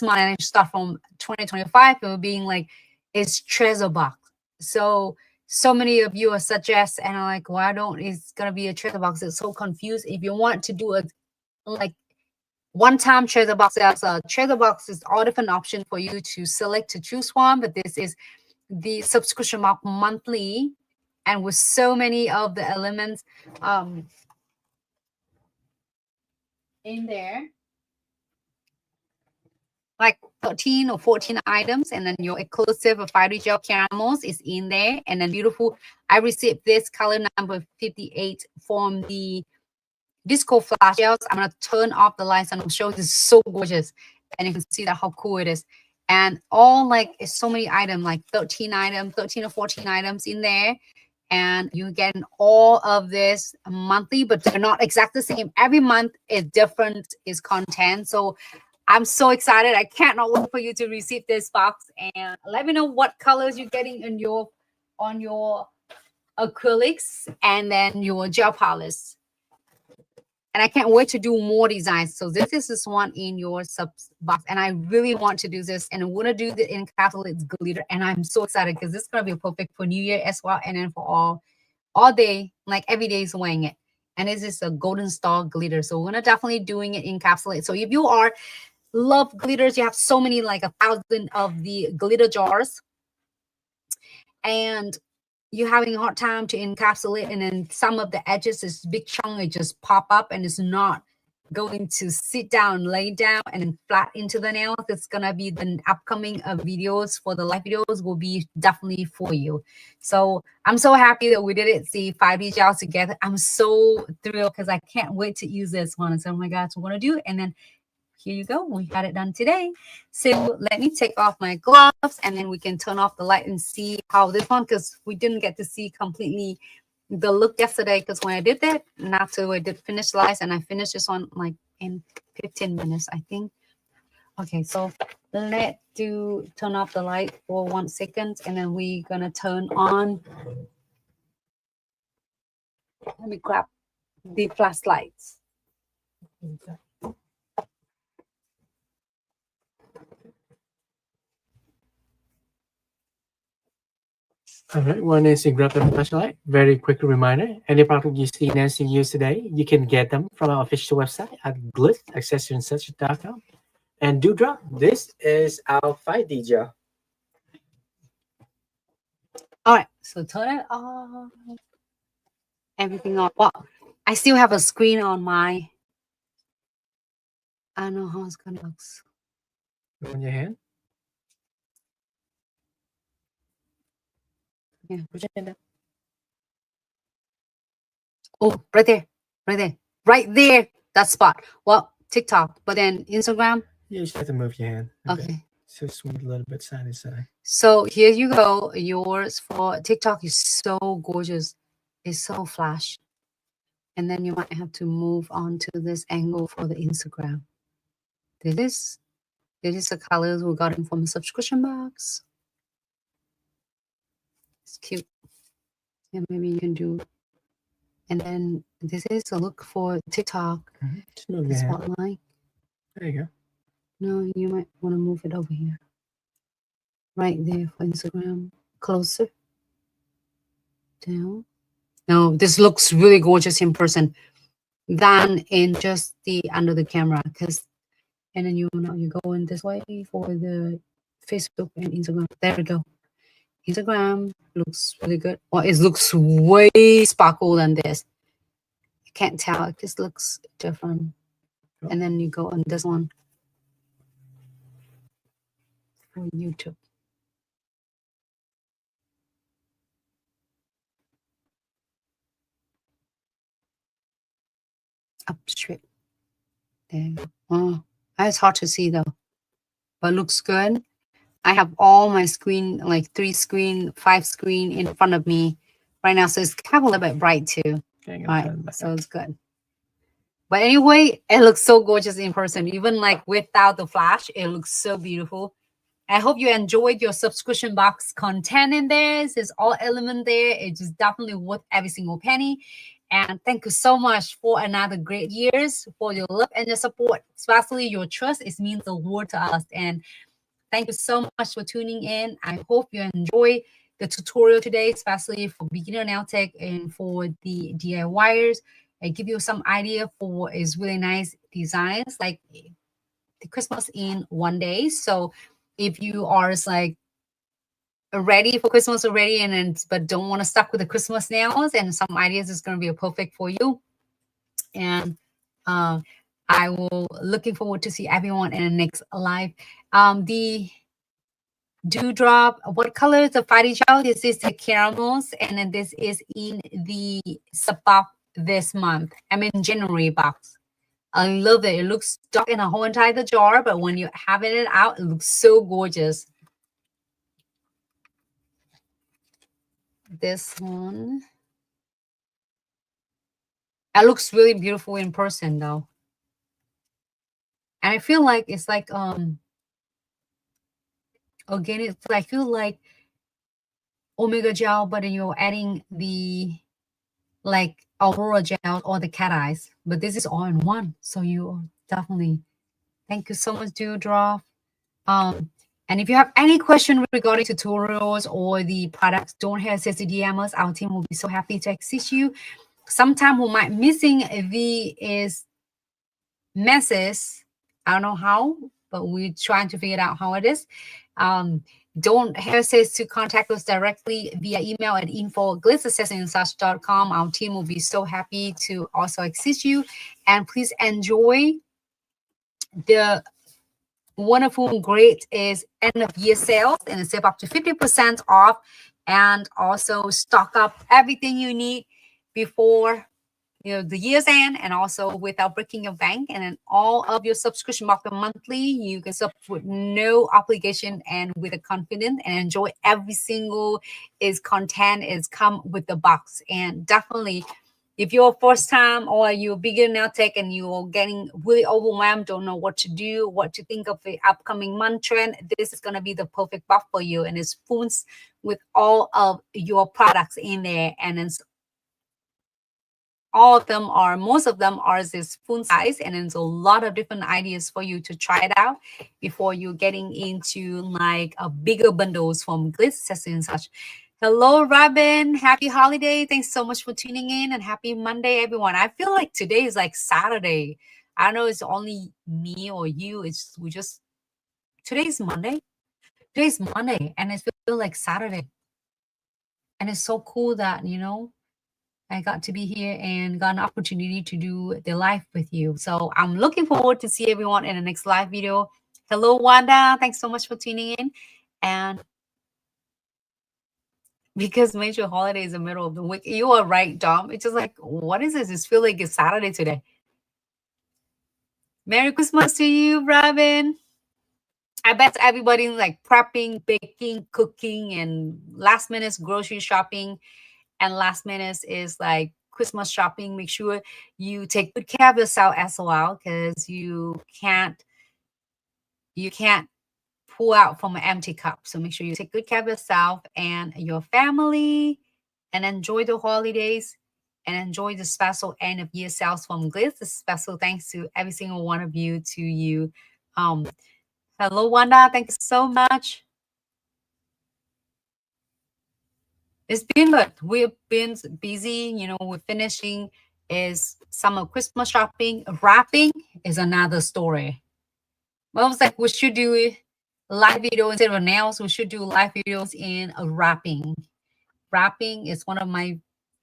month, and I start from 2025, it will being like it's treasure box. So many of you are suggest and are like, why don't it's gonna be a treasure box? It's so confused. If you want to do a like one-time treasure box, there's a treasure box is all different options for you to select to choose one, but this is the subscription box monthly. And with so many of the elements in there, like 13 or 14 items, and then your exclusive Velvetty gel caramels is in there. And then beautiful, I received this color number 58 from the disco flash gels. I'm gonna turn off the lights and I'll show you. This is so gorgeous, and you can see that how cool it is. And all like it's so many items, like 13 or 14 items in there. And you get all of this monthly, but they're not exactly the same. Every month is different, is content. So I'm so excited. I cannot wait for you to receive this box. And let me know what colors you're getting in on your acrylics and then your gel polish. And I can't wait to do more designs. So this is this one in your sub box. And I really want to do this. And I'm going to do the encapsulated glitter. And I'm so excited because this is going to be perfect for New Year as well. And then for all day, like every day is wearing it. And this is a golden star glitter. So we're going to definitely doing it encapsulate. So if you love glitters, you have so many, like 1,000 of the glitter jars. And you're having a hard time to encapsulate, and then some of the edges, this big chunk, it just pop up and it's not going to sit down, lay down, and then flat into the nails. It's gonna be the upcoming videos for the live videos will be definitely for you. So I'm so happy that we did it. See 5D gels together. I'm so thrilled because I can't wait to use this one. So oh my gosh, we're gonna do it, and then here you go. We got it done today. So let me take off my gloves and then we can turn off the light and see how this one, because we didn't get to see completely the look yesterday, because when I did that, and after I did finish lights, and I finished this one like in 15 minutes, I think. Okay, so let's turn off the light for 1 second and then we're gonna turn on. Let me grab the flashlights. All right, while Nancy grab the flashlight, very quick reminder, any product you see Nancy use today, you can get them from our official website at glitzaccessoryandsuch.com. And do drop, this is our 5D gel. All right, so turn it off. Everything on. Well, I still have a screen on my. I don't know how it's gonna look. On your hand? Yeah, push it up. Oh, right there, right there. That spot. Well, TikTok, but then Instagram. You just have to move your hand. Okay. So smooth a little bit side to side. So here you go. Yours for TikTok is so gorgeous. It's so flash. And then you might have to move on to this angle for the Instagram. This is the colors we got in from the subscription box. It's cute. Yeah, maybe you can do. And then This is a look for TikTok. Just move The your hand. spotlight. There you go. No, you might want to move it over here. Right there for Instagram. Closer. Down. No, this looks really gorgeous in person than in just the under the camera. And then you go in this way for the Facebook and Instagram. There we go. Instagram looks really good. Well, it looks way sparkle than this. You can't tell. It just looks different. Oh. And then you go on this one for YouTube. Up straight. There you go. Oh, it's hard to see though, but looks good. I have all my screen, like 3 screen, 5 screen in front of me right now. So it's kind of a little bit bright too. Okay, All right, so it's good. But anyway, it looks so gorgeous in person. Even like without the flash, it looks so beautiful. I hope you enjoyed your subscription box content in there. There's all element there. It's just definitely worth every single penny. And thank you so much for another great years, for your love and your support, especially your trust. It means the world to us. And thank you so much for tuning in. I hope you enjoy the tutorial today, especially for beginner nail tech and for the DIYers. I give you some idea for is really nice designs like the Christmas in one day. So if you are like ready for Christmas already but don't want to stuck with the Christmas nails, and some ideas is going to be perfect for you. And I will looking forward to see everyone in the next live. The dewdrop, what color is the fighting gel? This is the caramels, and then this is in the sub this month. I'm in January box. I love it. It looks stuck in a whole entire jar, but when you have it out, it looks so gorgeous. This one. It looks really beautiful in person though. And I feel like it's like organic. I feel like Omega gel, but then you're adding the like Aurora gel or the cat eyes. But this is all in one. So you definitely thank you so much, Dewdrop. And if you have any question regarding tutorials or the products, don't hesitate to DM us. Our team will be so happy to assist you. Sometimes we might missing the is messes. I don't know how, but we're trying to figure out how it is. Don't hesitate to contact us directly via email at info@glitzaccessoryandsuch.com. Our team will be so happy to also assist you. And please enjoy the wonderful great is end of year sales, and save up to 50% off, and also stock up everything you need before the year's end, and also without breaking your bank. And then all of your subscription box monthly, you can sub with no obligation and with a confidence, and enjoy every single is content is come with the box. And definitely, if you're first time or you're beginner nail tech and you're getting really overwhelmed, don't know what to do, what to think of the upcoming month trend, this is going to be the perfect box for you. And it's full with all of your products in there. And it's all of them are, most of them are this full size, and there's a lot of different ideas for you to try it out before you're getting into like a bigger bundles from Glitz and such. Hello, Robin. Happy holiday. Thanks so much for tuning in, and happy Monday, everyone. I feel like today is like Saturday. I don't know, it's only me or you. Today's Monday. Today's Monday, and it feels like Saturday. And it's so cool that, I got to be here and got an opportunity to do the live with you. So I'm looking forward to see everyone in the next live video. Hello, Wanda. Thanks so much for tuning in. And because major holiday is the middle of the week, you are right, Dom. It's just like, what is this? It feels like it's Saturday today. Merry Christmas to you, Robin. I bet everybody's like prepping, baking, cooking, and last minute grocery shopping. And last minute is like Christmas shopping. Make sure you take good care of yourself as well, because you can't pull out from an empty cup. So make sure you take good care of yourself and your family, and enjoy the holidays. and enjoy the special end of year sales from Glitz. A special thanks to every single one of you, to you. Hello, Wanda. Thank you so much. It's been good. We've been busy. You know, we're finishing is summer Christmas shopping. Wrapping is another story. Well, I was like, we should do live video instead of nails. We should do live videos in wrapping. Wrapping is one of my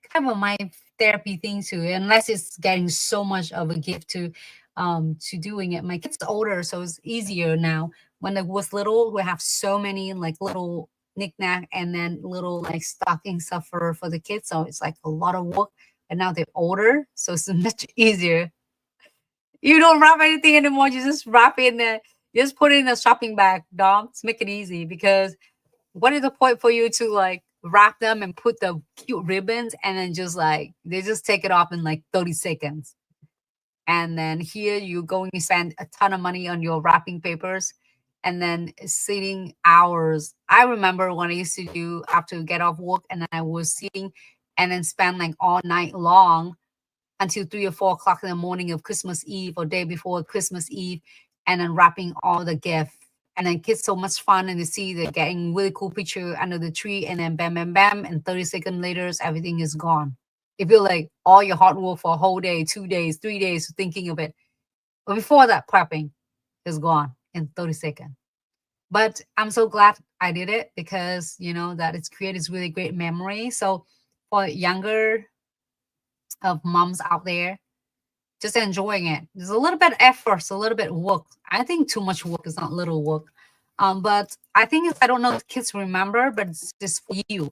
kind of my therapy things too, unless it's getting so much of a gift to doing it. My kid's older, so it's easier now. When I was little, we have so many like little knickknack and then little like stocking stuffer for the kids, so it's like a lot of work. And now they're older, so it's much easier. You don't wrap anything anymore. You just wrap it in the, just put it in a shopping bag, dogs. Make it easy, because what is the point for you to like wrap them and put the cute ribbons and then just like they just take it off in like 30 seconds. And then here you're going to spend a ton of money on your wrapping papers and then sitting hours. I remember when I used to do after get off work and I was sitting and then spend like all night long until 3 or 4 o'clock in the morning of Christmas Eve or day before Christmas Eve, and then wrapping all the gifts. And then kids so much fun, and you see they're getting really cool picture under the tree, and then bam, bam, bam, and 30 seconds later, everything is gone. You feel like all your hard work for a whole day, 2 days, 3 days thinking of it. But before that, prepping is gone in 30 seconds. But I'm so glad I did it, because, you know, that it's created really great memory. So for younger of moms out there, just enjoying it. There's a little bit of effort, a little bit of work. I think too much work is not little work. But I think I don't know if kids remember, but it's just for you,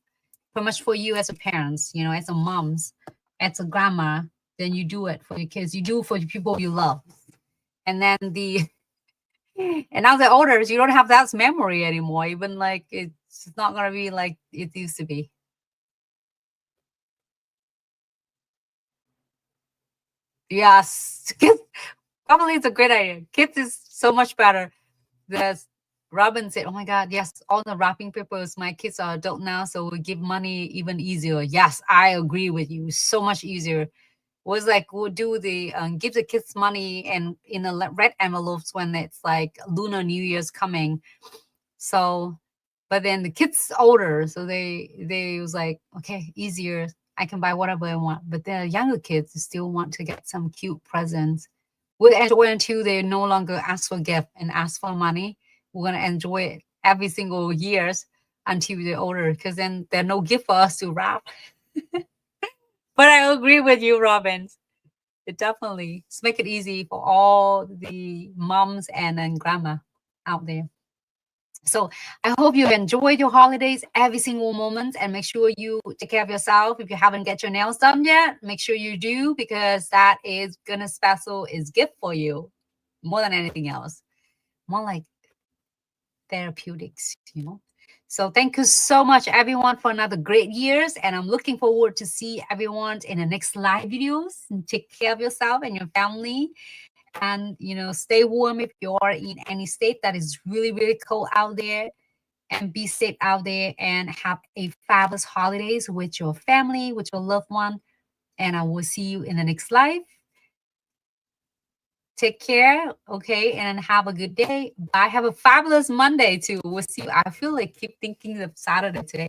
pretty much for you as a parents, you know, as a moms, as a grandma, then you do it for your kids. You do it for the people you love. And then and now they're older, so you don't have that memory anymore. Even like it's not gonna be like it used to be. Yes, probably it's a great idea. Kids is so much better. There's Robin said, "Oh my God, yes, all the wrapping papers. My kids are adult now, so we give money even easier." Yes, I agree with you. So much easier. Was like we'll do the give the kids money and in the red envelopes when it's like Lunar New Year's coming. So, but then the kids older, so they was like, okay, easier. I can buy whatever I want. But the younger kids still want to get some cute presents. We'll enjoy until they no longer ask for gift and ask for money. We're gonna enjoy it every single years until they're older, because then there's no gift for us to wrap. But I agree with you, Robin. It definitely make it easy for all the moms and then grandma out there. So I hope you enjoyed your holidays, every single moment, and make sure you take care of yourself. If you haven't get your nails done yet, make sure you do, because that is gonna special is gift for you more than anything else. More like therapeutics, you know. So thank you so much, everyone, for another great years. And I'm looking forward to see everyone in the next live videos. And take care of yourself and your family. And, you know, stay warm if you're in any state that is really, really cold out there. And be safe out there, and have a fabulous holidays with your family, with your loved one. And I will see you in the next live. Take care, okay, and have a good day. Bye. Have a fabulous Monday too. We'll see you. I feel like keep thinking of Saturday today.